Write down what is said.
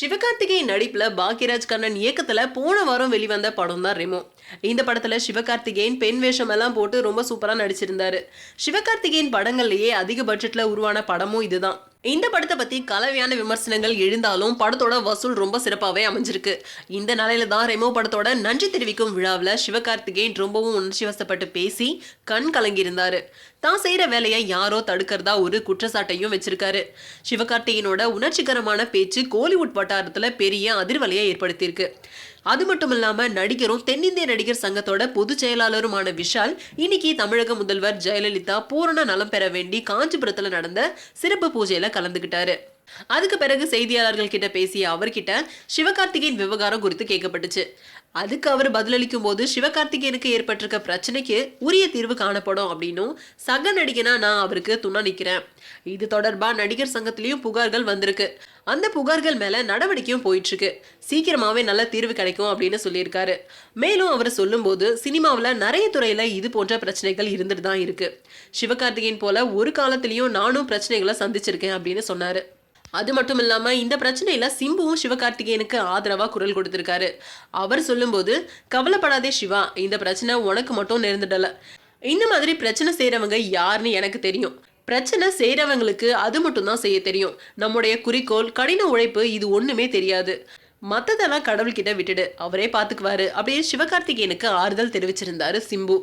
சிவகார்த்திகேயன் நடிப்புல பாக்யராஜ் கண்ணன் இயக்கத்துல போன வாரம் வெளிவந்த படம் தான் ரெமோ. இந்த படத்துல சிவகார்த்திகேயன் பெண் வேஷம் எல்லாம் போட்டு ரொம்ப சூப்பரா நடிச்சிருந்தாரு. சிவகார்த்திகேயன் படங்கள்லயே அதிக பட்ஜெட்ல உருவான படமும் இதுதான். இந்த படத்தை பத்தி கலவையான விமர்சனங்கள் எழுந்தாலும் படத்தோட வசூல் ரொம்ப சிறப்பாவே அமைஞ்சிருக்கு. இந்த நிலையில தான் ரெமோ படத்தோட நன்றி தெரிவிக்கும் விழாவில் சிவகார்த்திகேயன் ரொம்பவும் உணர்ச்சி வசப்பட்டு பேசி கண் கலங்கியிருந்தாரு. தான் செய்யற வேலையை யாரோ தடுக்கிறதா ஒரு குற்றச்சாட்டையும் வச்சிருக்காரு. சிவகார்த்திகேயனோட உணர்ச்சிகரமான பேச்சு கோலிவுட் வட்டாரத்துல பெரிய அதிர்வலையை ஏற்படுத்தியிருக்கு. அது மட்டும் இல்லாம நடிகரும் தென்னிந்திய நடிகர் சங்கத்தோட பொதுச் செயலாளருமான விஷால் இன்னைக்கு தமிழக முதல்வர் ஜெயலலிதா பூரண நலம் பெற வேண்டி காஞ்சிபுரத்துல நடந்த சிறப்பு பூஜையில கலந்துகிட்டாரு. அதுக்கு பிறகு செய்தியாளர்கள் கிட்ட பேசிய அவர்கிட்ட சிவகார்த்திகேயன் விவகாரம் குறித்து கேட்கப்பட்டுச்சு. அதுக்கு அவர் பதிலளிக்கும் போது சிவகார்த்திகேயனுக்கு ஏற்பட்டிருக்க பிரச்சனைக்கு உரிய தீர்வு காணப்படும் அப்படின்னும், சக நடிகனா நான் அவருக்கு துணை நிக்கிறேன். இது தொடர்பா நடிகர் சங்கத்திலயும் புகார்கள் வந்திருக்கு. அந்த புகார்கள் மேல நடவடிக்கையும் போயிட்டு இருக்கு. சீக்கிரமாவே நல்ல தீர்வு கிடைக்கும் அப்படின்னு சொல்லியிருக்காரு. மேலும் அவர் சொல்லும் போது சினிமாவில நிறைய துறையில இது போன்ற பிரச்சனைகள் இருந்துட்டு தான் இருக்கு. சிவகார்த்திகேயன் போல ஒரு காலத்திலயும் நானும் பிரச்சனைகளை சந்திச்சிருக்கேன் அப்படின்னு சொன்னாரு. அது மட்டும் இல்லாம இந்த பிரச்சனையில சிம்புவும் சிவகார்த்திகேயனுக்கு ஆதரவா குரல் கொடுத்திருக்காரு. அவர் சொல்லும்போது, கவலைப்படாதே சிவா, இந்த பிரச்சனை உனக்கு மட்டும் நேர்ந்துடல. இந்த மாதிரி பிரச்சனை செய்யறவங்க யாருன்னு எனக்கு தெரியும். பிரச்சனை செய்யறவங்களுக்கு அது மட்டும் தான் செய்ய தெரியும். நம்முடைய குறிக்கோள், கடின உழைப்பு, இது ஒண்ணுமே தெரியாது. மத்ததெல்லாம் கடவுள்கிட்ட விட்டுடு, அவரே பாத்துக்குவாரு அப்படின்னு சிவகார்த்திகேயனுக்கு ஆறுதல் தெரிவிச்சிருந்தாரு சிம்பு.